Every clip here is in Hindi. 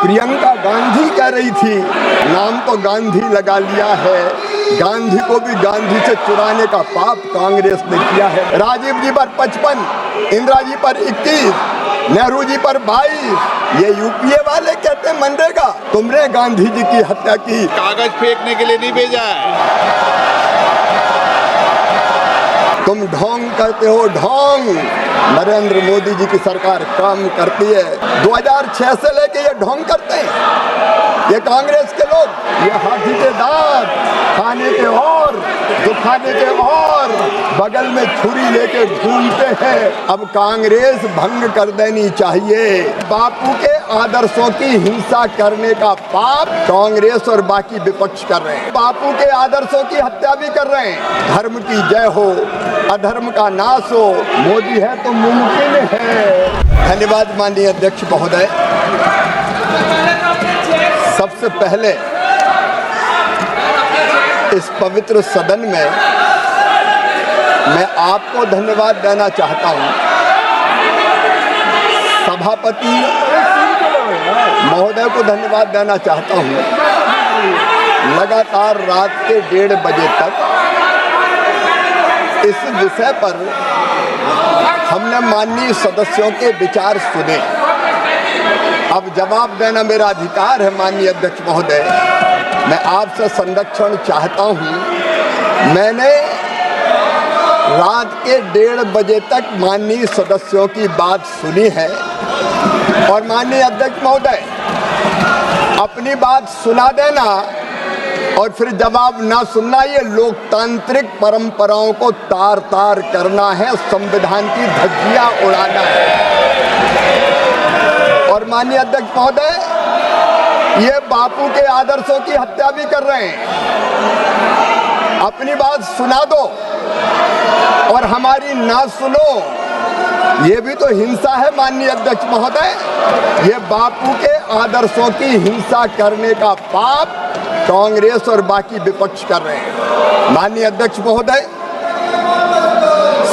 प्रियंका गांधी कह रही थी, नाम तो गांधी लगा लिया है, गांधी को भी गांधी से चुराने का पाप कांग्रेस ने किया है। राजीव जी पर 55, इंदिरा जी पर 21, नेहरू जी पर 22, ये यूपीए वाले कहते मनरेगा। तुमने गांधी जी की हत्या की, कागज फेंकने के लिए नहीं भेजा है। तुम ढोंग करते हो, ढोंग। नरेंद्र मोदी जी की सरकार काम करती है। 2006 से लेके ये ढोंग करते हैं ये कांग्रेस के लोग। ये हाथी के दांत खाने के और दुखाने के और बगल में छुरी लेके घूमते हैं। अब कांग्रेस भंग कर देनी चाहिए। बापू के आदर्शों की हिंसा करने का पाप कांग्रेस और बाकी विपक्ष कर रहे हैं। बापू के आदर्शों की हत्या भी कर रहे हैं। धर्म की जय हो, अधर्म का नाश हो, मोदी है तो मुमकिन है। धन्यवाद माननीय अध्यक्ष महोदय। सबसे पहले इस पवित्र सदन में मैं आपको धन्यवाद देना चाहता हूं। सभापति महोदय को धन्यवाद देना चाहता हूं। लगातार रात के 1:30 बजे तक इस विषय पर हमने माननीय सदस्यों के विचार सुने। अब जवाब देना मेरा अधिकार है माननीय अध्यक्ष महोदय। मैं आपसे संरक्षण चाहता हूं। मैंने रात के 1:30 बजे तक माननीय सदस्यों की बात सुनी है और माननीय अध्यक्ष महोदय अपनी बात सुना देना और फिर जवाब ना सुनना, ये लोकतांत्रिक परंपराओं को तार तार करना है, संविधान की धज्जियां उड़ाना है। और माननीय अध्यक्ष महोदय ये बापू के आदर्शों की हत्या भी कर रहे हैं। अपनी बात सुना दो और हमारी ना सुनो, ये भी तो हिंसा है माननीय अध्यक्ष महोदय। ये बापू के आदर्शों की हिंसा करने का पाप कांग्रेस और बाकी विपक्ष कर रहे हैं। माननीय अध्यक्ष महोदय,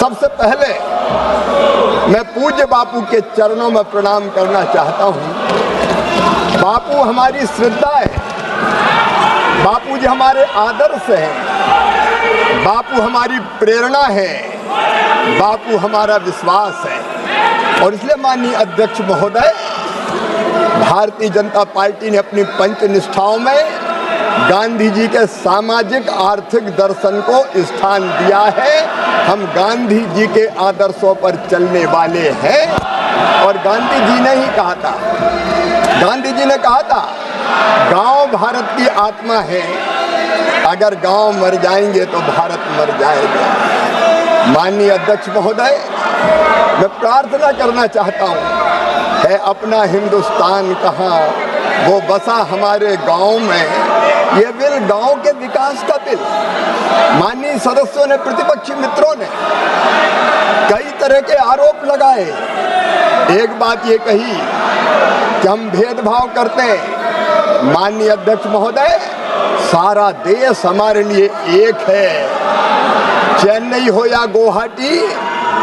सबसे पहले मैं पूज्य बापू के चरणों में प्रणाम करना चाहता हूं। बापू हमारी श्रद्धा है, बापू जी हमारे आदर्श हैं, बापू हमारी प्रेरणा है, बापू हमारा विश्वास है। और इसलिए माननीय अध्यक्ष महोदय, भारतीय जनता पार्टी ने अपनी पंच निष्ठाओं में गांधी जी के सामाजिक आर्थिक दर्शन को स्थान दिया है। हम गांधी जी के आदर्शों पर चलने वाले हैं। और गांधी जी ने ही कहा था, गांधी जी ने कहा था, गांव भारत की आत्मा है, अगर गांव मर जाएंगे तो भारत मर जाएगा। माननीय अध्यक्ष महोदय, मैं प्रार्थना करना चाहता हूं, है अपना हिंदुस्तान कहाँ, वो बसा हमारे गांव में। ये बिल गांव के विकास का बिल। माननीय सदस्यों ने, प्रतिपक्षी मित्रों ने कई तरह के आरोप लगाए। एक बात ये कही कि हम भेदभाव करते हैं। माननीय अध्यक्ष महोदय, सारा देश हमारे लिए एक है। चेन्नई हो या गुवाहाटी,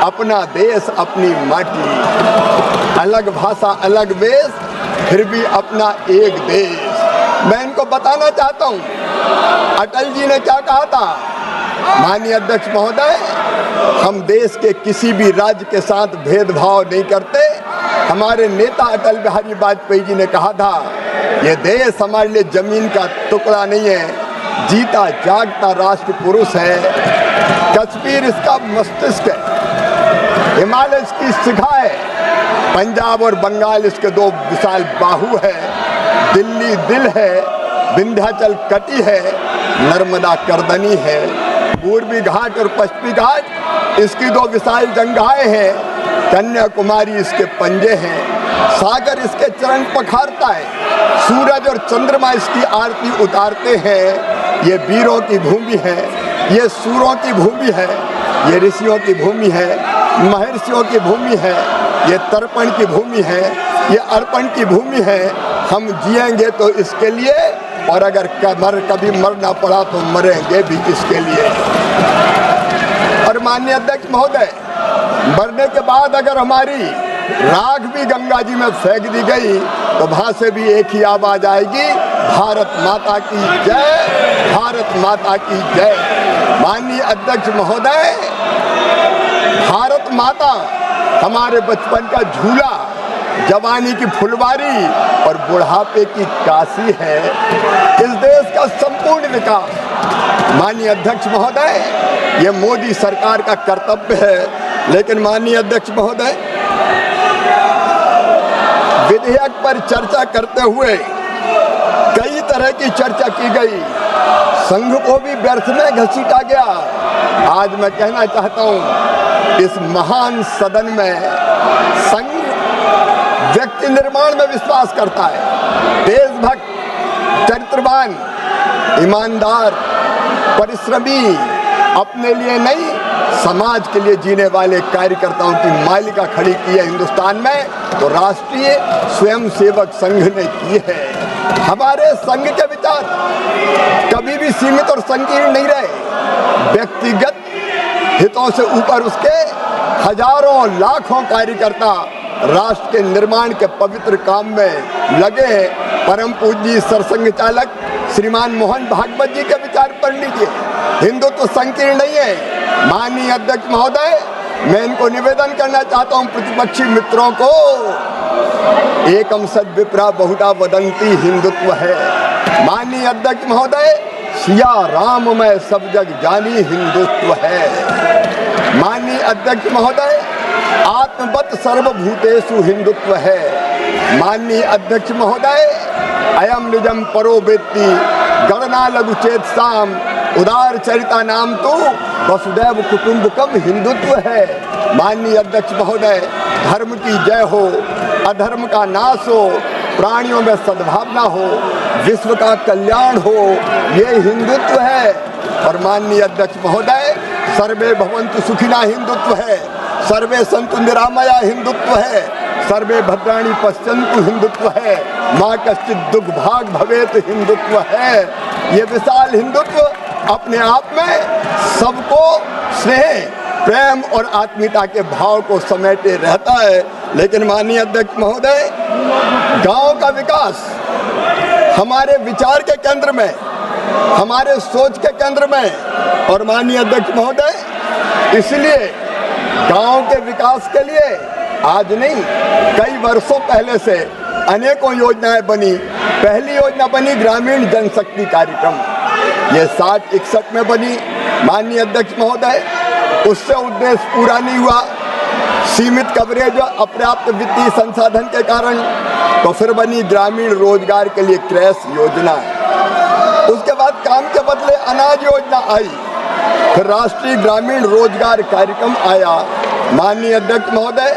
अपना देश अपनी माटी। अलग भाषा अलग वेश, फिर भी अपना एक देश। मैं इनको बताना चाहता हूं, अटल जी ने क्या कहा था। माननीय अध्यक्ष महोदय, हम देश के किसी भी राज्य के साथ भेदभाव नहीं करते। हमारे नेता अटल बिहारी वाजपेयी जी ने कहा था, ये देश हमारे लिए जमीन का टुकड़ा नहीं है, जीता जागता राष्ट्र पुरुष है। कश्मीर इसका मस्तिष्क है, हिमालय इसकी शिखा है, पंजाब और बंगाल इसके दो विशाल बाहु है, दिल्ली दिल है, विंध्याचल कटी है, नर्मदा करदनी है, पूर्वी घाट और पश्चिमी घाट इसकी दो विशाल जंघाएं हैं, कन्याकुमारी इसके पंजे हैं, सागर इसके चरण पखारता है, सूरज और चंद्रमा इसकी आरती उतारते हैं। ये वीरों की भूमि है, ये सूरों की भूमि है, ये ऋषियों की भूमि है, महर्षियों की भूमि है, ये तर्पण की भूमि है, ये अर्पण की भूमि है। हम जिएंगे तो इसके लिए, और अगर कभी मरना पड़ा तो मरेंगे भी इसके लिए। और माननीय अध्यक्ष महोदय, मरने के बाद अगर हमारी राख भी गंगा जी में फेंक दी गई तो वहां से भी एक ही आवाज आएगी, भारत माता की जय, भारत माता की जय। माननीय अध्यक्ष महोदय, भारत माता हमारे बचपन का झूला, जवानी की फुलवारी और बुढ़ापे की काशी है। इस देश का संपूर्ण विकास माननीय अध्यक्ष महोदय, ये मोदी सरकार का कर्तव्य है। लेकिन माननीय अध्यक्ष महोदय, विधेयक पर चर्चा करते हुए कई तरह की चर्चा की गई, संघ को भी व्यर्थ में घसीटा गया। आज मैं कहना चाहता हूं, इस महान सदन में संघ व्यक्ति निर्माण में विश्वास करता है। देशभक्त, चरित्रवान, ईमानदार, परिश्रमी, अपने लिए नहीं समाज के लिए जीने वाले कार्यकर्ताओं की मालिका खड़ी की है हिंदुस्तान में, तो राष्ट्रीय स्वयंसेवक संघ ने की है। हमारे संघ के विचार कभी भी सीमित और संकीर्ण नहीं रहे। व्यक्तिगत हितों से ऊपर उसके हजारों लाखों कार्यकर्ता राष्ट्र के निर्माण के पवित्र काम में लगे हैं। परम पूज्य सरसंघ चालक श्रीमान मोहन भागवत जी के विचार पढ़ लीजिए। हिंदुत्व संकीर्ण नहीं है। माननीय अध्यक्ष महोदय, मैं इनको निवेदन करना चाहता हूं, प्रतिपक्षी मित्रों को, एकम सद विप्रा बहुधा वदंती हिंदुत्व है। माननीय अध्यक्ष महोदय, सिया राम में सब जग जानी हिंदुत्व है। माननीय अध्यक्ष महोदय, आत्मवत सर्वभूतेषु हिंदुत्व है। माननीय अध्यक्ष महोदय, अयम निजम परो वेत्ति गणना लघु चेत साम उदार चरिता नाम तो वसुदैव कुटुंबकम हिंदुत्व है। माननीय अध्यक्ष महोदय, धर्म की जय हो, अधर्म का नाश हो, प्राणियों में सद्भावना हो, विश्व का कल्याण हो, ये हिंदुत्व है। और माननीय अध्यक्ष महोदय, सर्वे भवन्तु सुखिनः हिंदुत्व है, सर्वे सन्तु निरामया हिंदुत्व है, सर्वे भद्राणि पश्यन्तु हिंदुत्व है, माँ कश्चित् दुर्भाग् भवेत् हिंदुत्व है। ये विशाल हिंदुत्व अपने आप में सबको स्नेह, प्रेम और आत्मीयता के भाव को समेटे रहता है। लेकिन माननीय अध्यक्ष महोदय, गांव का विकास हमारे विचार के केंद्र में, हमारे सोच के केंद्र में। और माननीय अध्यक्ष महोदय, इसलिए गांव के विकास के लिए आज नहीं, कई वर्षों पहले से अनेकों योजनाएं बनी। पहली योजना बनी ग्रामीण जनशक्ति कार्यक्रम, ये 60-61 में बनी। माननीय अध्यक्ष महोदय, उससे उद्देश्य पूरा नहीं हुआ, सीमित कवरेज और अपर्याप्त वित्तीय संसाधन के कारण। तो फिर बनी ग्रामीण रोजगार के लिए क्रैश योजना। उसके बाद काम के बदले अनाज योजना आई, फिर राष्ट्रीय ग्रामीण रोजगार कार्यक्रम आया। माननीय अध्यक्ष महोदय,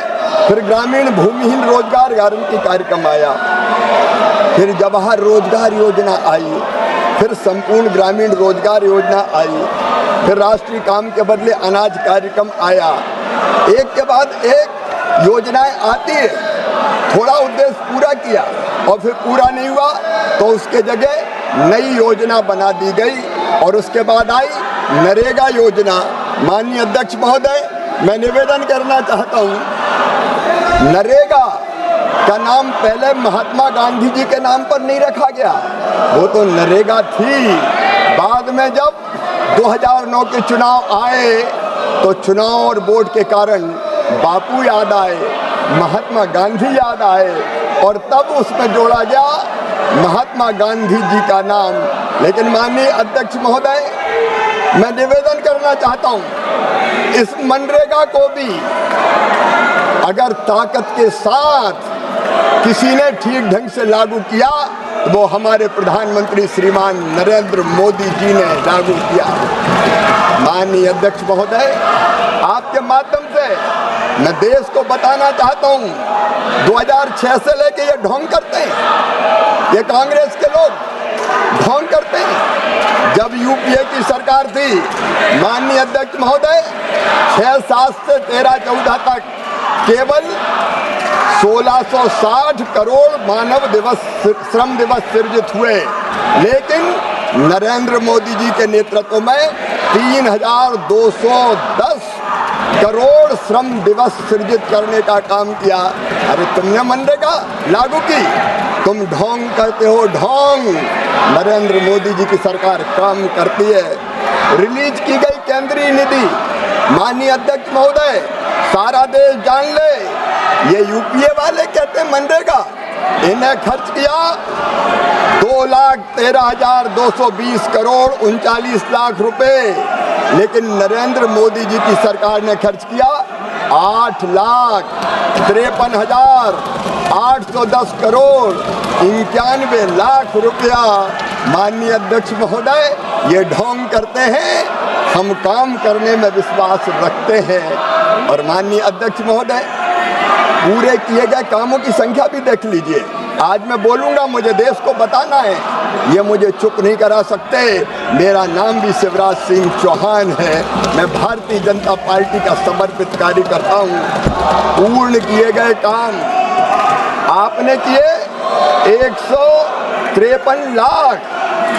फिर ग्रामीण भूमिहीन रोजगार गारंटी कार्यक्रम आया, फिर जवाहर रोजगार योजना आई, फिर संपूर्ण ग्रामीण रोजगार योजना आई, फिर राष्ट्रीय काम के बदले अनाज कार्यक्रम आया। एक के बाद एक योजनाएं आती है, थोड़ा उद्देश्य पूरा किया और फिर पूरा नहीं हुआ तो उसके जगह नई योजना बना दी गई और उसके बाद आई नरेगा योजना। माननीय अध्यक्ष महोदय, मैं निवेदन करना चाहता हूँ, नरेगा का नाम पहले महात्मा गांधी जी के नाम पर नहीं रखा गया, वो तो नरेगा थी। बाद में जब 2009 के चुनाव आए तो चुनाव और वोट के कारण बापू याद आए, महात्मा गांधी याद आए और तब उसमें जोड़ा गया महात्मा गांधी जी का नाम। लेकिन माननीय अध्यक्ष महोदय, मैं निवेदन करना चाहता हूँ, इस मनरेगा को भी अगर ताकत के साथ किसी ने ठीक ढंग से लागू किया तो वो हमारे प्रधानमंत्री श्रीमान नरेंद्र मोदी जी ने लागू किया। माननीय अध्यक्ष महोदय, आपके माध्यम से मैं देश को बताना चाहता हूँ, 2006 से लेके ये ढोंग करते हैं, ये कांग्रेस के लोग ढोंग करते हैं। जब यूपीए की सरकार थी, माननीय अध्यक्ष महोदय, 6-7 से 13-14 तक केवल 1660 करोड़ मानव दिवस, श्रम दिवस सृजित हुए। लेकिन नरेंद्र मोदी जी के नेतृत्व में 3210 करोड़ श्रम दिवस सृजित करने का काम किया। अरे तुमने मनरेगा लागू की, तुम ढोंग करते हो, ढोंग। नरेंद्र मोदी जी की सरकार काम करती है। रिलीज की गई केंद्रीय निधि, माननीय अध्यक्ष महोदय, सारा देश जान ले, ये यूपीए वाले कहते हैं मनरेगा, इन्हें खर्च किया 2,13,220 करोड़ 39 लाख रुपए, लेकिन नरेंद्र मोदी जी की सरकार ने खर्च किया 8,53,810 करोड़ 91 लाख रुपया। माननीय अध्यक्ष महोदय, ये ढोंग करते हैं, हम काम करने में विश्वास रखते हैं। और माननीय अध्यक्ष महोदय, पूरे किए गए कामों की संख्या भी देख लीजिए। आज मैं बोलूंगा, मुझे देश को बताना है, ये मुझे चुप नहीं करा सकते। मेरा नाम भी शिवराज सिंह चौहान है, मैं भारतीय जनता पार्टी का समर्पित कार्यकर्ता हूँ। पूर्ण किए गए काम आपने किए 153 लाख,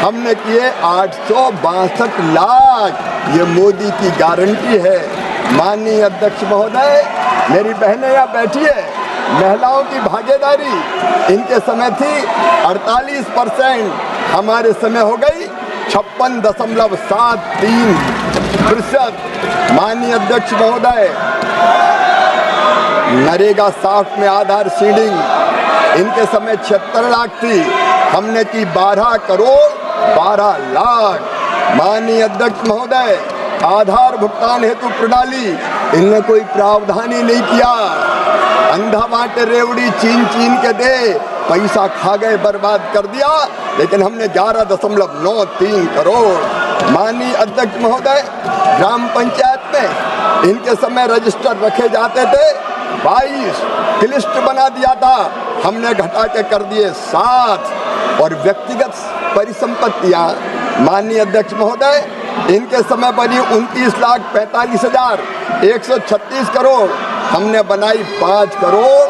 हमने किए 862 लाख। ये मोदी की गारंटी है। माननीय अध्यक्ष महोदय, मेरी बहनें यहाँ बैठी है, महिलाओं की भागीदारी इनके समय थी 48%, हमारे समय हो गई 56.73%। माननीय अध्यक्ष महोदय, नरेगा साफ्ट में आधार सीडिंग इनके समय 76 लाख थी, हमने की 12 करोड़ 12 लाख। माननीय अध्यक्ष महोदय, आधार भुगतान हेतु प्रणाली, इनने कोई प्रावधान ही नहीं किया। अंधा बांटे रेवड़ी चीन चीन के दे, पैसा खा गए, बर्बाद कर दिया, लेकिन हमने 11.93 करोड़। माननीय अध्यक्ष महोदय, ग्राम पंचायत में इनके समय रजिस्टर रखे जाते थे 22, लिस्ट बना दिया था, हमने घटा के कर दिए 7। और व्यक्तिगत परिसंपत्तियां, माननीय अध्यक्ष महोदय, इनके समय बनी 29,45,136 करोड़, हमने बनाई 5 करोड़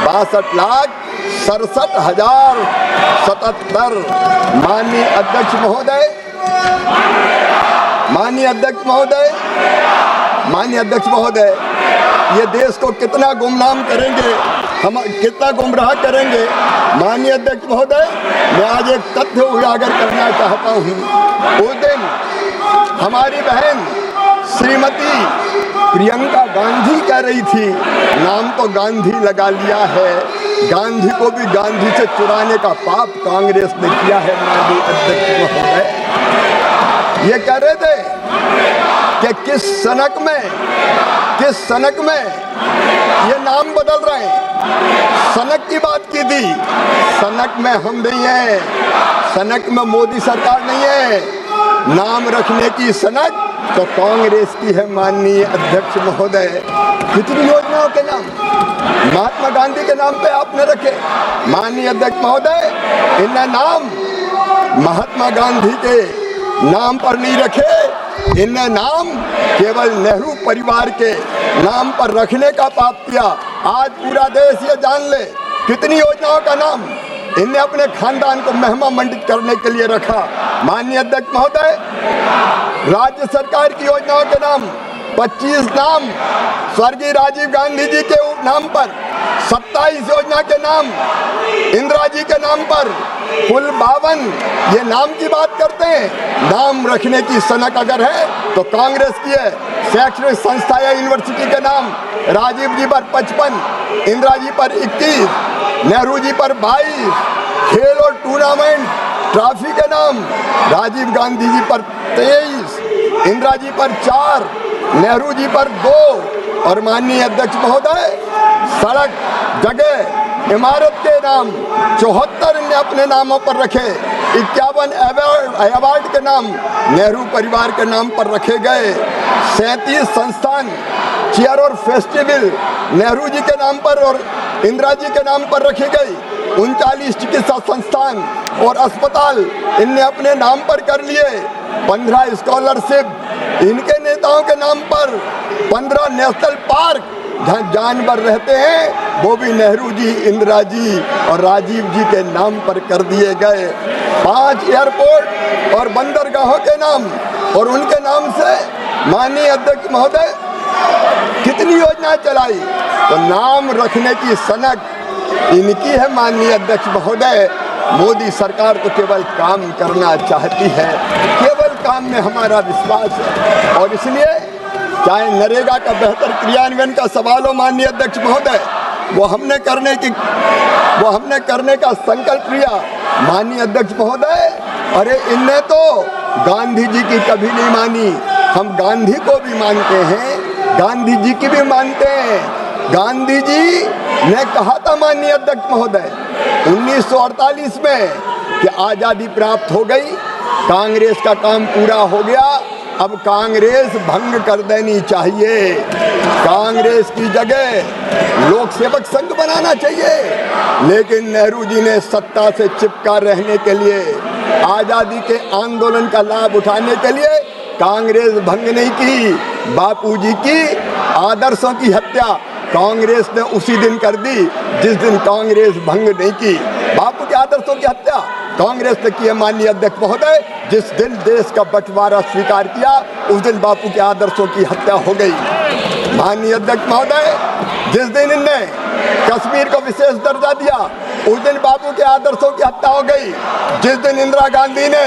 62,67,077। माननीय अध्यक्ष महोदय, माननीय अध्यक्ष महोदय, माननीय अध्यक्ष महोदय, ये देश को कितना गुमनाम करेंगे, हम कितना गुमराह करेंगे। माननीय अध्यक्ष महोदय, मैं आज एक तथ्य उजागर करना चाहता हूँ। उस दिन हमारी बहन श्रीमती प्रियंका गांधी कह रही थी, नाम तो गांधी लगा लिया है, गांधी को भी गांधी से चुराने का पाप कांग्रेस ने किया है। माननीय अध्यक्ष महोदय, ये कह रहे थे कि किस सनक में ये नाम बदल रहे हैं। सनक की बात की थी, सनक में हम नहीं है, सनक में मोदी सरकार नहीं है, नाम रखने की सनक तो कांग्रेस की है। माननीय अध्यक्ष महोदय, कितनी योजनाओं के नाम महात्मा गांधी के नाम पे आपने रखे। माननीय अध्यक्ष महोदय, इन्हें नाम महात्मा गांधी के नाम पर नहीं रखे, इन्हें नाम केवल नेहरू परिवार के नाम पर रखने का पाप किया। आज पूरा देश ये जान ले, कितनी योजनाओं का नाम इन्हें अपने खानदान को महिमा मंडित करने के लिए रखा। माननीय अध्यक्ष महोदय, राज्य सरकार की योजनाओं के नाम 25 नाम स्वर्गीय राजीव गांधी जी के नाम पर, 27 योजना के नाम इंदिरा जी के नाम पर, कुल 52। ये नाम की बात करते हैं, नाम रखने की सनक अगर है तो कांग्रेस की है। शैक्षणिक संस्था या यूनिवर्सिटी के नाम राजीव जी पर 55, इंदिरा जी पर 21, नेहरू जी पर 22। खेल और टूर्नामेंट ट्रॉफी के नाम राजीव गांधी जी पर 23, इंदिरा जी पर 4, नेहरू जी पर 2। और माननीय अध्यक्ष महोदय, सड़क, जगह, इमारत के नाम 74 ने अपने नामों पर रखे। 51 अवार्ड के नाम नेहरू परिवार के नाम पर रखे गए। 37 संस्थान, चेयर और फेस्टिवल नेहरू जी के नाम पर और इंदिरा जी के नाम पर रखी गई। 39 चिकित्सा संस्थान और अस्पताल इनने अपने नाम पर कर लिए। 15 स्कॉलरशिप इनके नेताओं के नाम पर। 15 नेशनल पार्क जहाँ जानवर रहते हैं वो भी नेहरू जी, इंदिरा जी और राजीव जी के नाम पर कर दिए गए। 5 एयरपोर्ट और बंदरगाहों के नाम और उनके नाम से माननीय अध्यक्ष महोदय कितनी योजना चलाई, तो नाम रखने की सनक इनकी है माननीय अध्यक्ष महोदय। मोदी सरकार तो केवल काम करना चाहती है, केवल काम में हमारा विश्वास है। और इसलिए चाहे नरेगा का बेहतर क्रियान्वयन का सवाल हो माननीय अध्यक्ष महोदय, वो हमने करने का संकल्प लिया माननीय अध्यक्ष महोदय। अरे इनने तो गांधी जी की कभी नहीं मानी, हम गांधी को भी मानते हैं, गांधी जी की भी मानते हैं। गांधी जी ने कहा था माननीय अध्यक्ष महोदय 1948 में कि आज़ादी प्राप्त हो गई, कांग्रेस का काम पूरा हो गया, अब कांग्रेस भंग कर देनी चाहिए, कांग्रेस की जगह लोक सेवक संघ बनाना चाहिए। लेकिन नेहरू जी ने सत्ता से चिपका रहने के लिए, आज़ादी के आंदोलन का लाभ उठाने के लिए कांग्रेस भंग नहीं की। बापूजी की आदर्शों की हत्या कांग्रेस ने उसी दिन कर दी जिस दिन कांग्रेस भंग नहीं की। बापू के आदर्शों की हत्या कांग्रेस ने की है माननीय अध्यक्ष महोदय। जिस दिन देश का बंटवारा स्वीकार किया उस दिन बापू के आदर्शों की हत्या हो गई। माननीय अध्यक्ष महोदय, जिस दिन इनने कश्मीर को विशेष दर्जा दिया उस दिन बापू के आदर्शों की हत्या हो गई। जिस दिन इंदिरा गांधी ने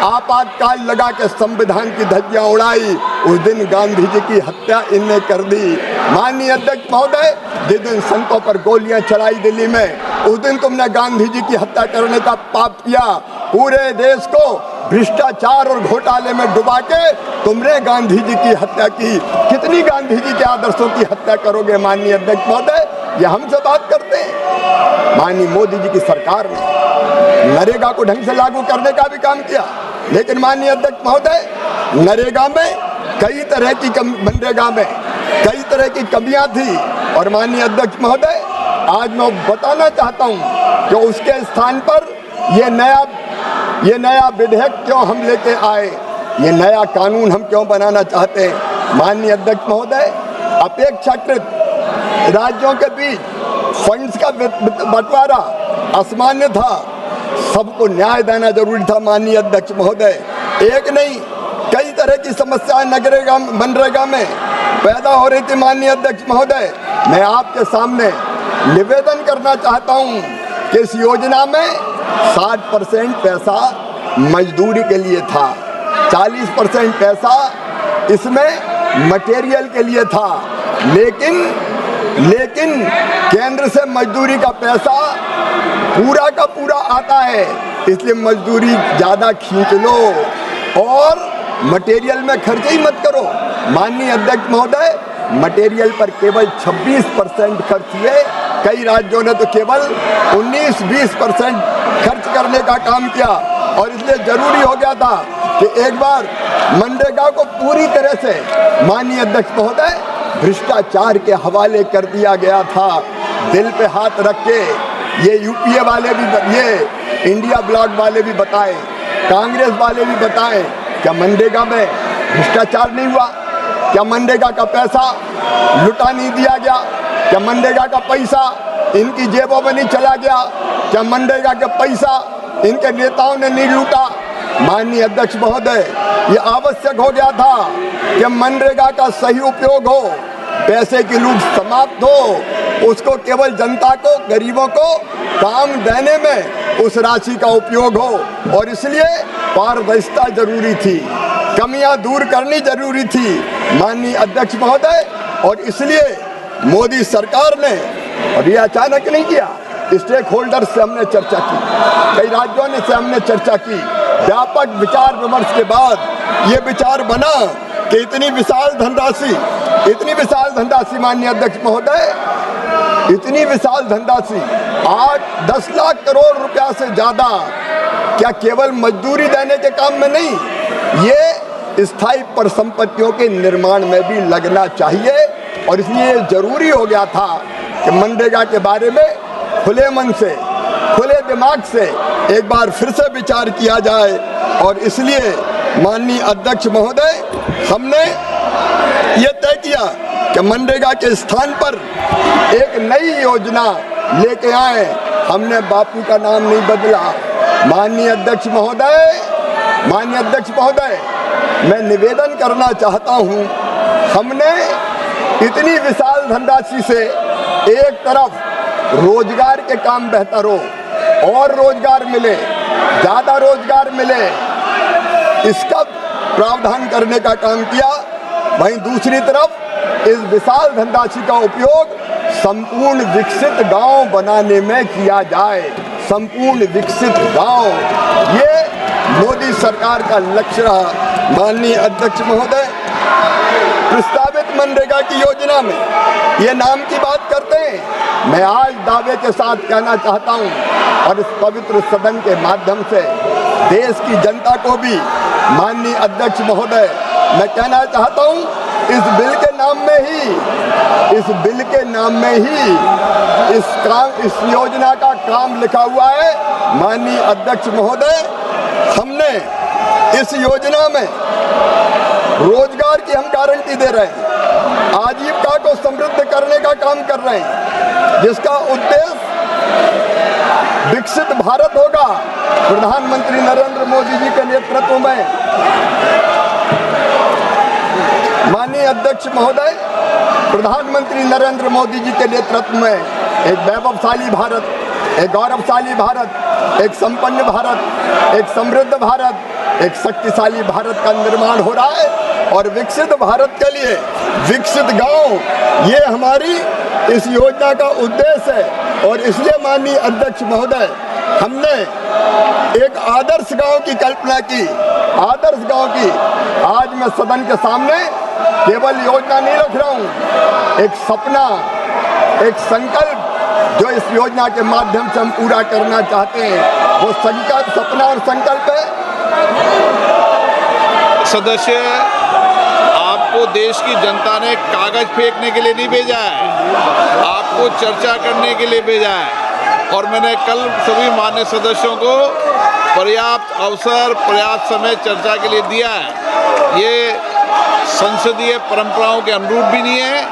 आपातकाल लगा के संविधान की धज्जियां उड़ाई उस दिन गांधी जी की हत्या इनने कर दी। माननीय अध्यक्ष महोदय, जिस दिन संतों पर गोलियां चलाई दिल्ली में उस दिन तुमने गांधी जी की हत्या करने का पाप किया। पूरे देश को भ्रष्टाचार और घोटाले में डुबा के तुमने गांधी जी की हत्या की। कितनी गांधी जी के आदर्शों की हत्या करोगे माननीय अध्यक्ष महोदय? ये हमसे बात करते हैं। माननीय मोदी जी की सरकार ने नरेगा को ढंग से लागू करने का भी काम किया, लेकिन माननीय अध्यक्ष महोदय नरेगा में कई तरह की कई तरह की कमियां थी। और माननीय अध्यक्ष महोदय, आज मैं बताना चाहता हूं कि उसके स्थान पर ये नया विधेयक क्यों हम लेके आए, ये नया कानून हम क्यों बनाना चाहते हैं। माननीय अध्यक्ष महोदय, अपेक्षाकृत राज्यों के बीच फंड्स का बंटवारा असामान्य था, सबको न्याय देना जरूरी था माननीय अध्यक्ष महोदय। एक नहीं, कई तरह की समस्याएं मनरेगा में पैदा हो रही थी माननीय अध्यक्ष महोदय। मैं आपके सामने निवेदन करना चाहता हूं कि इस योजना में 60% पैसा मजदूरी के लिए था, 40% पैसा इसमें मटेरियल के लिए था, लेकिन केंद्र से मजदूरी का पैसा पूरा का पूरा आता है, इसलिए मजदूरी ज़्यादा खींच लो और मटेरियल में खर्च ही मत करो। माननीय अध्यक्ष महोदय, मटेरियल पर केवल 26% खर्च हुए, कई राज्यों ने तो केवल 19-20% खर्च करने का काम किया। और इसलिए जरूरी हो गया था कि एक बार मनरेगा को पूरी तरह से माननीय अध्यक्ष महोदय भ्रष्टाचार के हवाले कर दिया गया था। दिल पे हाथ रख के ये यूपीए वाले भी, ये इंडिया ब्लॉक वाले भी बताएं, कांग्रेस वाले भी बताएं, क्या मनरेगा में भ्रष्टाचार नहीं हुआ? क्या मनरेगा का पैसा लुटा नहीं दिया गया? क्या मनरेगा का पैसा इनकी जेबों में नहीं चला गया? क्या मनरेगा का पैसा इनके नेताओं ने नहीं लूटा? माननीय अध्यक्ष महोदय, ये आवश्यक हो गया था कि मनरेगा का सही उपयोग हो, पैसे की लूट समाप्त हो, उसको केवल जनता को, गरीबों को काम देने में उस राशि का उपयोग हो। और इसलिए पारदर्शिता जरूरी थी, कमियां दूर करनी जरूरी थी माननीय अध्यक्ष महोदय। और इसलिए मोदी सरकार ने, और ये अचानक नहीं किया, स्टेक होल्डर से हमने चर्चा की, कई राज्यों ने से हमने चर्चा की, व्यापक विचार विमर्श के बाद ये विचार बना कि इतनी विशाल धनराशि माननीय अध्यक्ष महोदय, इतनी विशाल धनराशि 8-10 लाख करोड़ रुपया से ज्यादा क्या केवल मजदूरी देने के काम में नहीं, ये स्थायी परिसंपत्तियों के निर्माण में भी लगना चाहिए। और इसलिए जरूरी हो गया था कि मनरेगा के बारे में खुले मन से, खुले दिमाग से एक बार फिर से विचार किया जाए। और इसलिए माननीय अध्यक्ष महोदय, हमने ये तय किया कि मनरेगा के स्थान पर एक नई योजना लेके आए। हमने बापू का नाम नहीं बदला। माननीय अध्यक्ष महोदय, मैं निवेदन करना चाहता हूँ, हमने इतनी विशाल धनराशि से एक तरफ रोजगार के काम बेहतर हो और रोजगार मिले, ज्यादा रोजगार मिले, इसका प्रावधान करने का काम किया। वहीं दूसरी तरफ इस विशाल धनराशि का उपयोग संपूर्ण विकसित गांव बनाने में किया जाए। संपूर्ण विकसित गांव, ये मोदी सरकार का लक्ष्य रहा। माननीय अध्यक्ष महोदय, प्रस्तावित मनरेगा की योजना में ये नाम की बात करते हैं। मैं आज दावे के साथ कहना चाहता हूं और इस पवित्र सदन के माध्यम से देश की जनता को भी, माननीय अध्यक्ष महोदय, मैं कहना चाहता हूं, इस बिल के नाम में ही इस योजना का काम लिखा हुआ है। माननीय अध्यक्ष महोदय, हमने इस योजना में रोजगार की हम गारंटी दे रहे हैं, आजीविका को समृद्ध करने का काम कर रहे हैं, जिसका उद्देश्य विकसित भारत होगा। प्रधानमंत्री नरेंद्र मोदी जी के नेतृत्व में, माननीय अध्यक्ष महोदय, प्रधानमंत्री नरेंद्र मोदी जी के नेतृत्व में एक वैभवशाली भारत, एक गौरवशाली भारत, एक संपन्न भारत, एक समृद्ध भारत, एक शक्तिशाली भारत का निर्माण हो रहा है। और विकसित भारत के लिए विकसित गांव, ये हमारी इस योजना का उद्देश्य है। और इसलिए माननीय अध्यक्ष महोदय, हमने एक आदर्श गांव की कल्पना की, आदर्श गांव की। आज मैं सदन के सामने केवल योजना नहीं रख रहा हूं, एक सपना, एक संकल्प जो इस योजना के माध्यम से हम पूरा करना चाहते हैं, वो संकल्प, सपना और संकल्प है। सदस्य, आपको देश की जनता ने कागज फेंकने के लिए नहीं भेजा है, आपको चर्चा करने के लिए भेजा है। और मैंने कल सभी मान्य सदस्यों को पर्याप्त अवसर, पर्याप्त समय चर्चा के लिए दिया है। ये संसदीय परंपराओं के अनुरूप भी नहीं है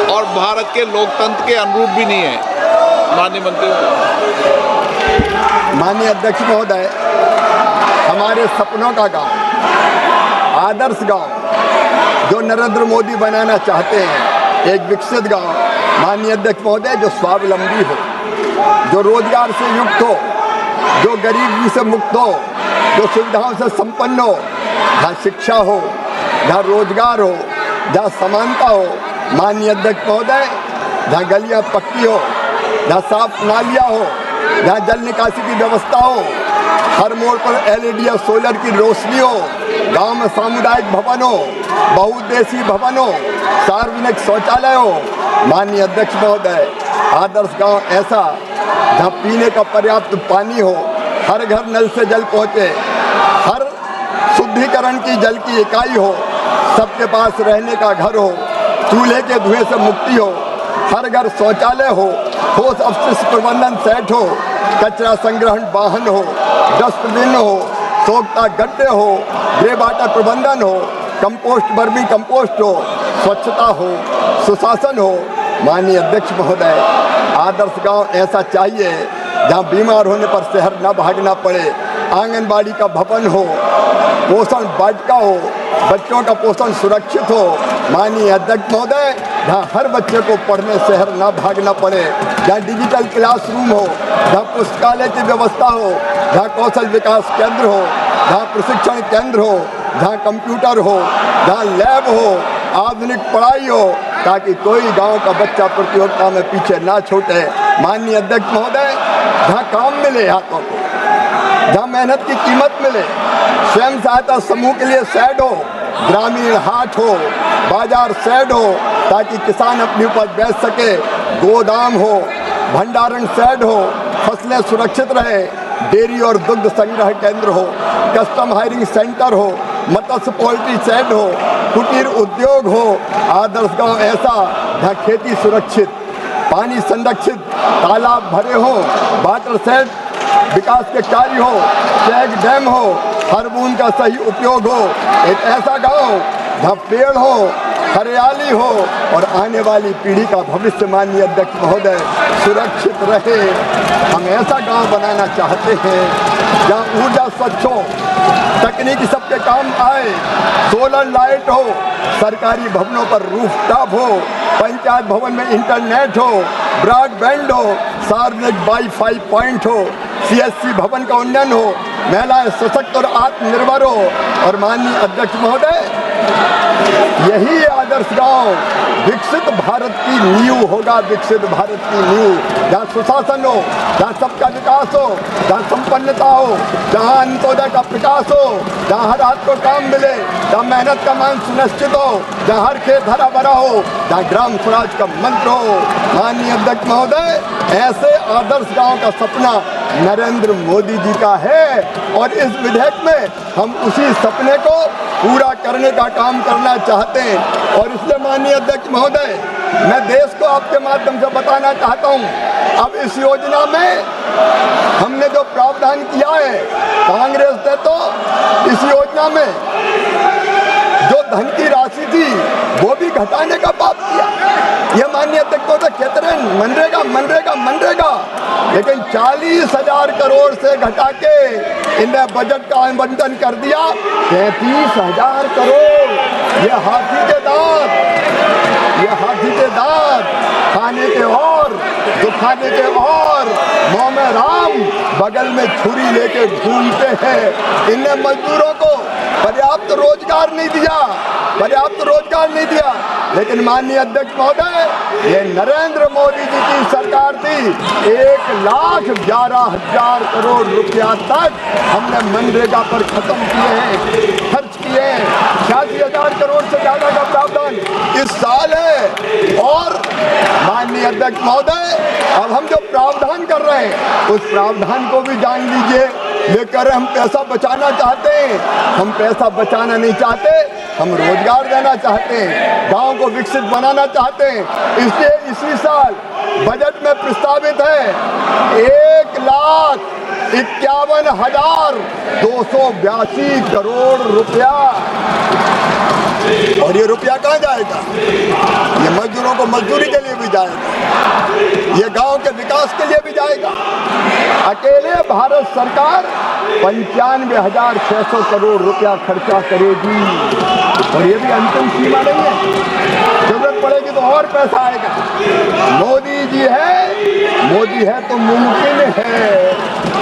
और भारत के लोकतंत्र के अनुरूप भी नहीं है। माननीय मंत्री, माननीय अध्यक्ष महोदय, हमारे सपनों का गांव, आदर्श गांव जो नरेंद्र मोदी बनाना चाहते हैं, एक विकसित गांव, माननीय अध्यक्ष महोदय, जो स्वावलंबी हो, जो रोजगार से युक्त हो, जो गरीबी से मुक्त हो, जो सुविधाओं से संपन्न हो, जहाँ शिक्षा हो, जहाँ रोजगार हो, जहाँ समानता हो। माननीय अध्यक्ष महोदय, जहाँ गलियाँ पक्की हो, जहाँ साफ नालियाँ हो, जहाँ जल निकासी की व्यवस्था हो, हर मोड़ पर LED और सोलर की रोशनी हो, गांव में सामुदायिक भवन हो, बहुउद्देशीय भवन हो, सार्वजनिक शौचालय हो। माननीय अध्यक्ष महोदय, आदर्श गांव ऐसा जहाँ पीने का पर्याप्त पानी हो, हर घर नल से जल पहुँचे, हर शुद्धिकरण की जल की इकाई हो, सबके पास रहने का घर हो, चूल्हे के धुएं से मुक्ति हो, हर घर शौचालय हो, ठोस अपशिष्ट प्रबंधन सेट हो, कचरा संग्रहण वाहन हो, डस्टबिन हो, सोखता गड्ढे हो, ग्रे वाटर प्रबंधन हो, कंपोस्ट, वर्मी कंपोस्ट हो, स्वच्छता हो, सुशासन हो। माननीय अध्यक्ष महोदय, आदर्श गांव ऐसा चाहिए जहां बीमार होने पर शहर न भागना पड़े, आंगनबाड़ी का भवन हो, पोषण वाटिका हो, बच्चों का पोषण सुरक्षित हो। माननीय अध्यक्ष महोदय, जहाँ हर बच्चे को पढ़ने शहर न भागना पड़े, जहाँ डिजिटल क्लासरूम हो, जहाँ पुस्तकालय की व्यवस्था हो, जहाँ कौशल विकास केंद्र हो, जहाँ प्रशिक्षण केंद्र हो, जहाँ कंप्यूटर हो, जहाँ लैब हो, आधुनिक पढ़ाई हो, ताकि कोई गांव का बच्चा प्रतियोगिता में पीछे ना छूटे। माननीय अध्यक्ष महोदय, जहाँ काम मिले हाथों को, जहाँ मेहनत की कीमत मिले, स्वयं सहायता समूह के लिए शेड हो, ग्रामीण हाट हो, बाजार शेड हो, ताकि किसान अपनी उपज बेच सके, गोदाम हो, भंडारण शेड हो, फसलें सुरक्षित रहे, डेयरी और दुग्ध संग्रह केंद्र हो, कस्टम हायरिंग सेंटर हो, मत्स्य पोल्ट्री शेड हो, कुटीर उद्योग हो। आदर्श गांव ऐसा जहाँ खेती सुरक्षित, पानी संरक्षित, तालाब भरे हो, वाटर शेड विकास के कार्य हो, चेक डैम हो, हर बूंद का सही उपयोग हो। एक ऐसा गांव जहाँ पेड़ हो, हरियाली हो और आने वाली पीढ़ी का भविष्य, माननीय अध्यक्ष महोदय, सुरक्षित रहे। हम ऐसा गांव बनाना चाहते हैं जहाँ ऊर्जा स्वच्छ हो, तकनीकी सबके काम आए, सोलर लाइट हो, सरकारी भवनों पर रूफटॉप हो, पंचायत भवन में इंटरनेट हो, ब्रॉडबैंड हो, सार्वजनिक वाईफाई पॉइंट हो, सीएससी भवन का उन्नयन हो, महिलाएं सशक्त और आत्मनिर्भर हो। और माननीय अध्यक्ष महोदय, यही आदर्श गांव विकसित भारत की नींव होगा, विकसित भारत की नींव, जहाँ सुशासन हो, जहाँ सबका विकास हो, जहाँ संपन्नता हो, जहाँ अंत्योदय का प्रकाश हो, जहाँ हर हाथ को काम मिले, जहाँ मेहनत का मान सुनिश्चित हो, जहाँ हर खेत हरा भरा हो, जहाँ ग्राम स्वराज का मंत्र हो। माननीय अध्यक्ष महोदय, ऐसे आदर्श गांव का सपना नरेंद्र मोदी जी का है और इस विधेयक में हम उसी सपने को पूरा करने का काम करना चाहते हैं। और इसलिए माननीय अध्यक्ष महोदय, मैं देश को आपके माध्यम से बताना चाहता हूं, अब इस योजना में हमने जो प्रावधान किया है, कांग्रेस ने तो इस योजना में जो धन की राशि थी वो भी घटाने का पाप किया। ये माननीय अध्यक्ष महोदय कहते रहे मनरेगा मनरेगा मनरेगा, लेकिन 40,000 करोड़ से घटा के इन्हें बजट का आवंटन कर दिया 33,000 करोड़। ये हाथी के दांत, ये हाथी के दांत, खाने के और दुखाने के और, मुंह में राम बगल में छुरी लेके घूमते हैं। इन्हें मजदूरों को पर्याप्त रोजगार नहीं दिया, पर्याप्त रोजगार नहीं दिया। लेकिन माननीय अध्यक्ष महोदय, ये नरेंद्र मोदी जी की सरकार थी, 1,11,000 करोड़ रुपया तक हमने मनरेगा पर खत्म किए हैं, खर्च किए हैं। 86,000 करोड़ से ज्यादा का प्रावधान इस साल है। और माननीय अध्यक्ष महोदय, अब हम जो प्रावधान कर रहे हैं उस प्रावधान को भी जान लीजिए। ये कह रहे हम पैसा बचाना चाहते हैं, हम पैसा बचाना नहीं चाहते, हम रोजगार देना चाहते हैं, गांव को विकसित बनाना चाहते हैं। इसलिए इसी साल बजट में प्रस्तावित है 1,51,282 करोड़ रुपया। और ये रुपया कहाँ जाएगा? ये मजदूरों को मजदूरी के लिए भी जाएगा, ये गांव के विकास के लिए भी जाएगा। अकेले भारत सरकार 95,600 करोड़ रुपया खर्चा करेगी और ये भी अंतिम सीमा नहीं है, जरूरत पड़ेगी तो और पैसा आएगा। मोदी जी है, मोदी है तो मुमकिन है।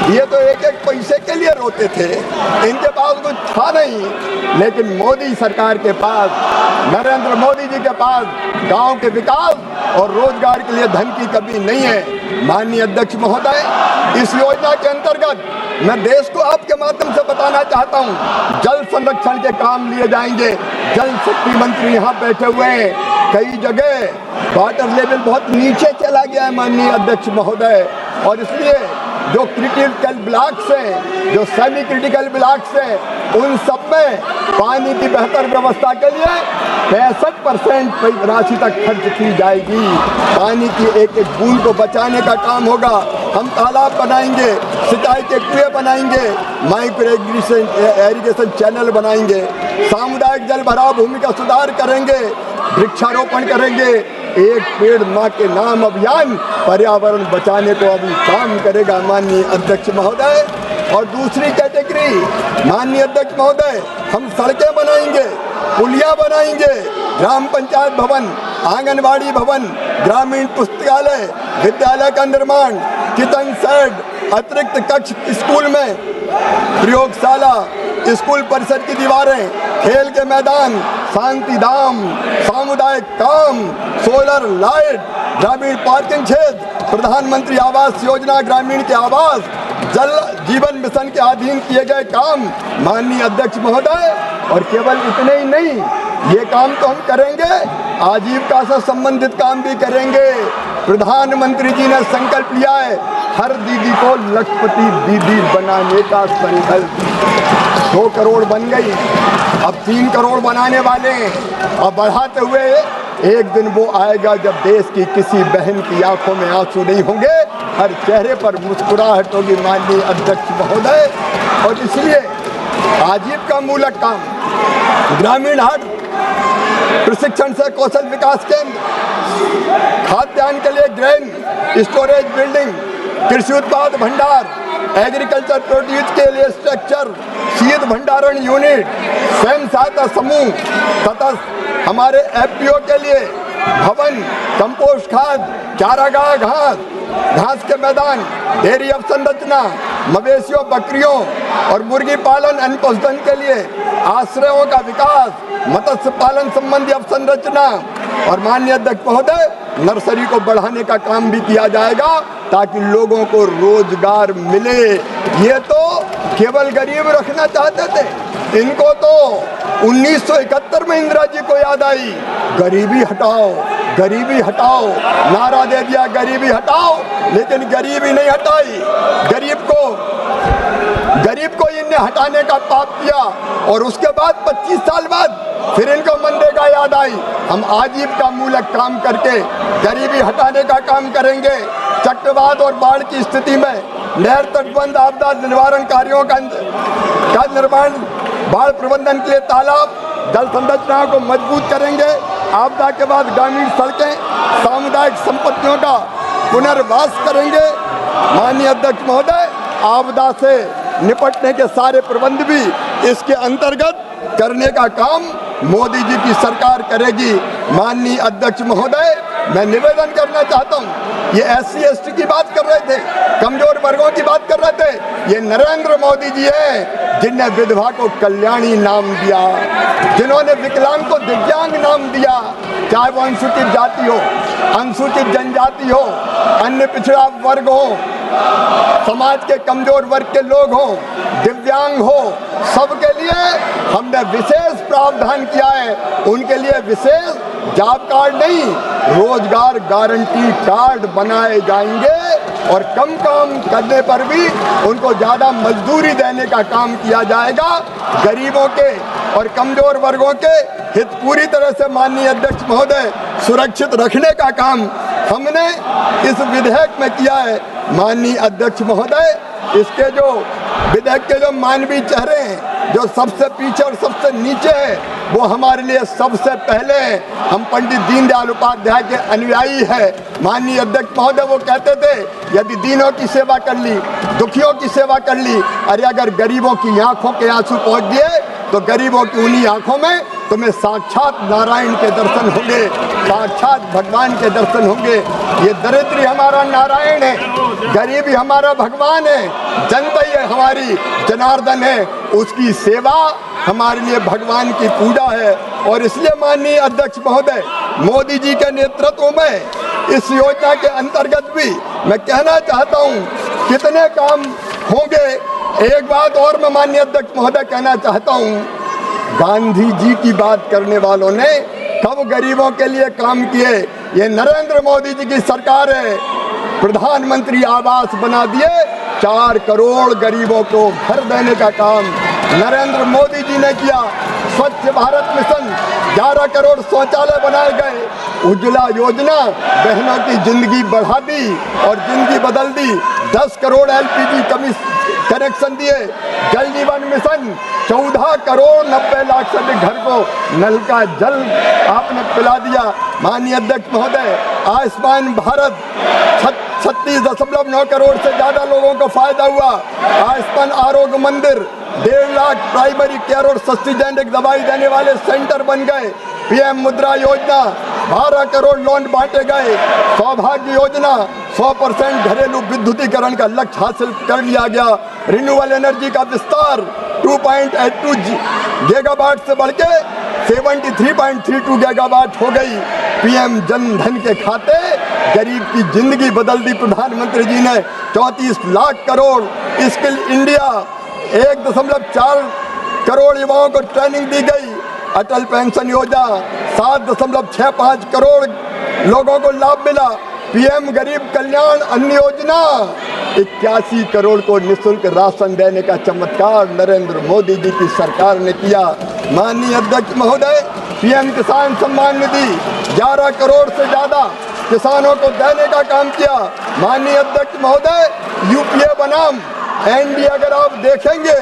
ये तो एक एक पैसे के लिए रोते थे, इनके पास कुछ था नहीं, लेकिन मोदी सरकार के पास, नरेंद्र मोदी जी के पास गांव के विकास और रोजगार के लिए धन की कमी नहीं है। माननीय अध्यक्ष महोदय, इस योजना के अंतर्गत मैं देश को आपके माध्यम से बताना चाहता हूं, जल संरक्षण के काम लिए जाएंगे। जल शक्ति मंत्री यहाँ बैठे हुए हैं। कई जगह वाटर लेवल बहुत नीचे चला गया है माननीय अध्यक्ष महोदय, और इसलिए जो क्रिटिकल ब्लॉक्स हैं, जो सेमी क्रिटिकल ब्लॉक्स हैं, उन सब में पानी की बेहतर व्यवस्था के लिए 65% राशि तक खर्च की जाएगी। पानी की एक एक बूंद को बचाने का काम होगा। हम तालाब बनाएंगे, सिंचाई के कुएं बनाएंगे, माइक्रो इरिगेशन चैनल बनाएंगे, सामुदायिक जल भराव भूमि का सुधार करेंगे, वृक्षारोपण करेंगे। एक पेड़ माँ के नाम अभियान पर्यावरण बचाने को अभी काम करेगा माननीय अध्यक्ष महोदय। और दूसरी कैटेगरी माननीय अध्यक्ष महोदय, हम सड़कें बनाएंगे, पुलिया बनाएंगे, ग्राम पंचायत भवन, आंगनबाड़ी भवन, ग्रामीण पुस्तकालय, विद्यालय का निर्माण, किचन शेड, अतिरिक्त कक्ष स्कूल में, प्रयोगशाला, स्कूल परिसर की दीवारें, खेल के मैदान, शांति धाम, सामुदायिक काम, सोलर लाइट, ग्रामीण पार्किंग क्षेत्र, प्रधानमंत्री आवास योजना ग्रामीण के आवास, जल जीवन मिशन के अधीन किए गए काम माननीय अध्यक्ष महोदय। और केवल इतने ही नहीं, ये काम तो हम करेंगे, आजीविका से संबंधित काम भी करेंगे। प्रधानमंत्री जी ने संकल्प लिया है हर दीदी को लखपति दीदी बनाने का संकल्प। 2 करोड़ बन गई, अब 3 करोड़ बनाने वाले हैं। और बढ़ाते हुए एक दिन वो आएगा जब देश की किसी बहन की आंखों में आंसू नहीं होंगे, हर चेहरे पर मुस्कुराहट होगी माननीय अध्यक्ष महोदय। और इसलिए आजीविका मूलक काम, ग्रामीण हाट, प्रशिक्षण से कौशल विकास केंद्र, खाद्यान्न के लिए ग्रेन स्टोरेज बिल्डिंग, कृषि उत्पाद भंडार, एग्रीकल्चर प्रोड्यूस के लिए स्ट्रक्चर, शीत भंडारण यूनिट, स्वयं सहायता समूह तथा हमारे एफपीओ के लिए भवन, कंपोस्ट खाद, चारागाह, घास के मैदान, डेयरी अवसंरचना, मवेशियों, बकरियों और मुर्गी पालन, अन्न पशुधन के लिए आश्रयों का विकास, मत्स्य पालन संबंधी अवसंरचना और माननीय अध्यक्ष महोदय नर्सरी को बढ़ाने का काम भी किया जाएगा ताकि लोगों को रोजगार मिले। ये तो केवल गरीब रखना चाहते थे, इनको तो 1971 में इंदिरा जी को याद आई, गरीबी हटाओ, गरीबी हटाओ, नारा दे दिया गरीबी हटाओ, लेकिन गरीबी नहीं हटाई। गरीब को इनने हटाने का पाप किया और उसके बाद 25 साल बाद फिर इनको मनरेगा याद आई। हम आजीविका मूलक काम करके गरीबी हटाने का काम करेंगे। चक्रवात और बाढ़ की स्थिति में नहर तटबंध आपदा निवारण कार्यों का निर्माण, बाढ़ प्रबंधन के लिए तालाब, जल संरचनाओं को मजबूत करेंगे। आपदा के बाद ग्रामीण सड़कें, सामुदायिक संपत्तियों का पुनर्वास करेंगे। माननीय अध्यक्ष महोदय, आपदा से निपटने के सारे प्रबंध भी इसके अंतर्गत करने का काम मोदी जी की सरकार करेगी। माननीय अध्यक्ष महोदय, मैं निवेदन करना चाहता हूँ, ये SC ST की बात कर रहे थे, कमजोर वर्गों की बात कर रहे थे, ये नरेंद्र मोदी जी हैं जिनने विधवा को कल्याणी नाम दिया, जिन्होंने विकलांग को दिव्यांग नाम दिया, चाहे वो अनुसूचित जाति हो, अनुसूचित जनजाति हो, अन्य पिछड़ा वर्ग हो, समाज के कमजोर वर्ग के लोग हों, दिव्यांग हो, सबके लिए हमने विशेष प्रावधान किया है। उनके लिए विशेष जॉब कार्ड नहीं, रोजगार गारंटी कार्ड बनाए जाएंगे और कम काम करने पर भी उनको ज़्यादा मजदूरी देने का काम किया जाएगा। गरीबों के और कमजोर वर्गों के हित पूरी तरह से माननीय अध्यक्ष महोदय सुरक्षित रखने का काम हमने इस विधेयक में किया है। माननीय अध्यक्ष महोदय, इसके जो विधेयक के जो मानवीय चेहरे हैं, जो सबसे पीछे और सबसे नीचे है, वो हमारे लिए सबसे पहले हैं। हम पंडित दीनदयाल उपाध्याय के अनुयायी है। माननीय अध्यक्ष महोदय वो कहते थे, यदि दीनों की सेवा कर ली, दुखियों की सेवा कर ली, अरे अगर गरीबों की आंखों के आंसू पहुंच दिए तो गरीबों की उन्हीं आंखों में तुम्हें साक्षात नारायण के दर्शन होंगे, साक्षात भगवान के दर्शन होंगे। ये दरिद्री हमारा नारायण है, गरीबी हमारा भगवान है, जनता ये हमारी जनार्दन है, उसकी सेवा हमारे लिए भगवान की पूजा है। और इसलिए माननीय अध्यक्ष महोदय, मोदी जी के नेतृत्व में इस योजना के अंतर्गत भी मैं कहना चाहता हूँ कितने काम होंगे। एक बात और मैं माननीय अध्यक्ष महोदय कहना चाहता हूँ, गांधी जी की बात करने वालों ने कब गरीबों के लिए काम किए? ये नरेंद्र मोदी जी की सरकार है। प्रधानमंत्री आवास बना दिए, 4 करोड़ गरीबों को घर देने का काम नरेंद्र मोदी जी ने किया। स्वच्छ भारत मिशन, 11 करोड़ शौचालय बनाए गए। उज्ज्वला योजना बहनों की जिंदगी बढ़ा दी और जिंदगी बदल दी। 10 करोड़ LPG कनेक्शन दिए। जल जीवन मिशन, 14 करोड़ 90 लाख से अधिक घर को नल का जल आपने पिला दिया। माननीय अध्यक्ष महोदय, आयुष्मान भारत 36.9 करोड़ से ज़्यादा लोगों को फायदा हुआ। आयुष्मान आरोग्य मंदिर, 1.5 लाख प्राइमरी केयर और सस्ती जेनेरिक दवाई देने वाले सेंटर बन गए। PM मुद्रा योजना, 12 करोड़ लोन बांटे गए। सौभाग्य योजना, 100% घरेलू विद्युतीकरण का लक्ष्य हासिल कर लिया गया। रिन्यूएबल एनर्जी का विस्तार 2.82 गीगावाट से बढ़ के 73.32 गीगावाट हो गई। PM जन धन के खाते गरीब की जिंदगी बदल दी प्रधानमंत्री जी ने। 34 लाख करोड़ स्किल इंडिया, 1.4 करोड़ युवाओं को ट्रेनिंग दी गई। अटल पेंशन योजना, 7.65 करोड़ लोगों को लाभ मिला। PM गरीब कल्याण अन्न योजना, 81 करोड़ को निःशुल्क राशन देने का चमत्कार नरेंद्र मोदी जी की सरकार ने किया। माननीय अध्यक्ष महोदय, PM किसान सम्मान निधि, 11 करोड़ से ज़्यादा किसानों को देने का काम किया। माननीय अध्यक्ष महोदय, UPA बनाम NDA अगर आप देखेंगे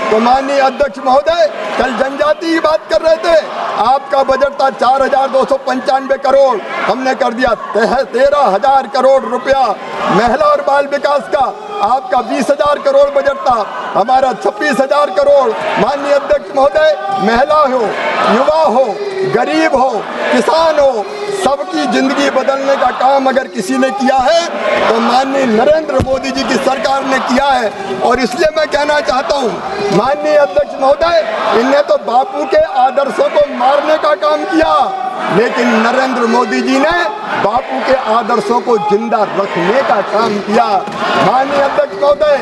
तो माननीय अध्यक्ष महोदय, कल जनजाति की बात कर रहे थे, आपका बजट था 4,295 करोड़, हमने कर दिया 13,000 करोड़ रुपया। महिला और बाल विकास का आपका 20,000 करोड़ बजट था, हमारा 26,000 करोड़। माननीय अध्यक्ष महोदय, महिला हो, युवा हो, गरीब हो, किसान हो, सबकी जिंदगी बदलने का काम अगर किसी ने किया है तो माननीय नरेंद्र मोदी जी की सरकार ने किया है। और इसलिए मैं कहना चाहता हूं, माननीय अध्यक्ष महोदय, इनने तो बापू के आदर्शों को मारने का काम किया, लेकिन नरेंद्र मोदी जी ने बापू के आदर्शों को जिंदा रखने का काम किया। माननीय अध्यक्ष महोदय,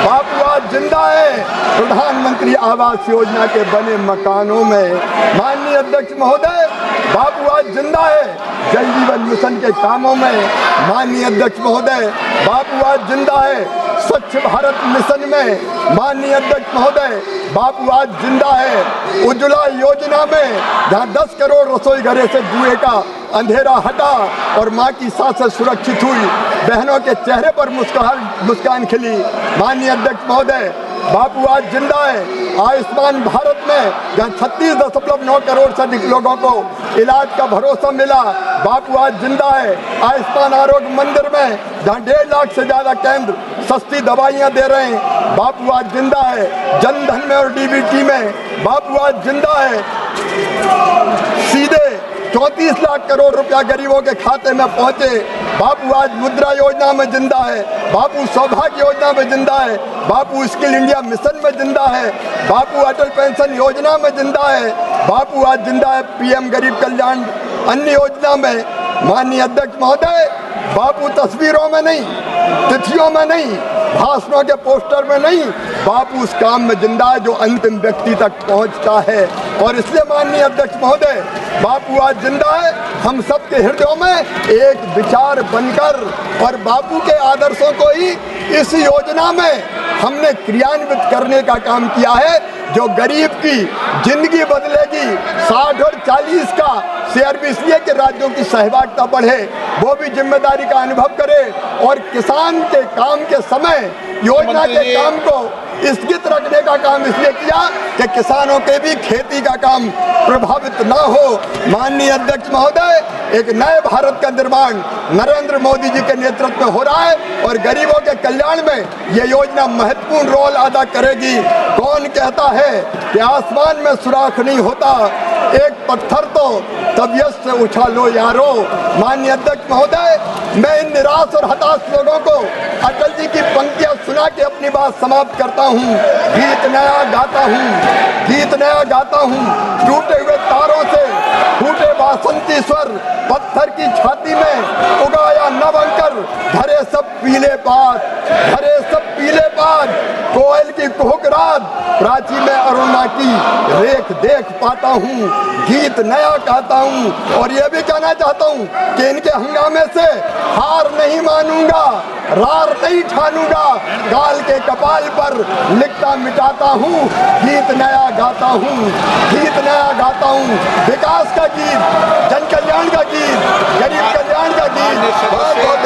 बापू आज जिंदा है प्रधानमंत्री आवास योजना के बने मकानों में। माननीय अध्यक्ष महोदय, बापू आज जिंदा है जल जीवन मिशन के कामों में। माननीय अध्यक्ष महोदय, बापू आज जिंदा है स्वच्छ भारत मिशन में। माननीय अध्यक्ष महोदय, बापू आज जिंदा है उज्ज्वला योजना में, जहां 10 करोड़ रसोई घरे से जुए का अंधेरा हटा और मां की सांसें सुरक्षित हुई, बहनों के चेहरे पर मुस्कान खिली। माननीय अध्यक्ष महोदय, बापू आज जिंदा है आयुष्मान भारत में, जहां 36.9 करोड़ से अधिक लोगों को इलाज का भरोसा मिला। बापू आज जिंदा है आयुष्मान आरोग्य मंदिर में, जहां 1.5 लाख से ज्यादा केंद्र सस्ती दवाइयां दे रहे हैं। बापू आज जिंदा है जनधन में और डीबीटी में। बापू आज जिंदा है सीधे 34 लाख करोड़ रुपया गरीबों के खाते में पहुंचे। बापू आज मुद्रा योजना में जिंदा है, बापू सौभाग्य योजना में जिंदा है, बापू स्किल इंडिया मिशन में जिंदा है, बापू अटल पेंशन योजना में जिंदा है, बापू आज जिंदा है पीएम गरीब कल्याण अन्य योजना में। माननीय अध्यक्ष महोदय, बापू तस्वीरों में नहीं, तिथियों में नहीं, भाषणों के पोस्टर में नहीं, बापू उस काम में जिंदा है जो अंतिम व्यक्ति तक पहुंचता है। और इसलिए माननीय अध्यक्ष महोदय, बापू आज जिंदा है हम सबके हृदयों में एक विचार बनकर, और बापू के आदर्शों को ही इस योजना में हमने क्रियान्वित करने का काम किया है, जो गरीब की जिंदगी बदलेगी। 60 और 40 का शेयर भी इसलिए कि राज्यों की सहभागिता बढ़े, वो भी जिम्मेदारी का अनुभव करे, और किसान के काम के समय योजना के काम को स्थगित रखने का काम इसलिए किया कि किसानों के भी खेती का काम प्रभावित ना हो। माननीय अध्यक्ष महोदय, एक नए भारत का निर्माण नरेंद्र मोदी जी के नेतृत्व में हो रहा है, और गरीबों के कल्याण में ये योजना महत्वपूर्ण रोल अदा करेगी। कौन कहता है कि आसमान में सुराख नहीं होता, एक पत्थर तो तबीयत से उछालो यारो। माननीय अध्यक्ष महोदय, मैं इन निराश और हताश लोगों को अटल जी की पंक्तियां सुना के अपनी बात समाप्त करता हूँ। गीत नया गाता हूँ, गीत नया गाता हूँ, टूटे हुए तारों से फूटे बासंती स्वर, पत्थर की छाती में उगाया नव अंकर, भरे सब पीले पात, भरे सब पीले पात, कोयल की कुहुक रात, प्राची में अरुणा की रेख देख पाता हूँ, गीत नया गाता हूँ। और ये भी कहना चाहता हूँ कि इनके हंगामे से हार नहीं मानूंगा, रार नहीं ठानूंगा, काल के कपाल पर लिखता मिटाता हूँ, गीत नया गाता हूँ, गीत नया गाता हूँ। विकास का गीत, जन कल्याण का गीत, गरीब कल्याण का गीत।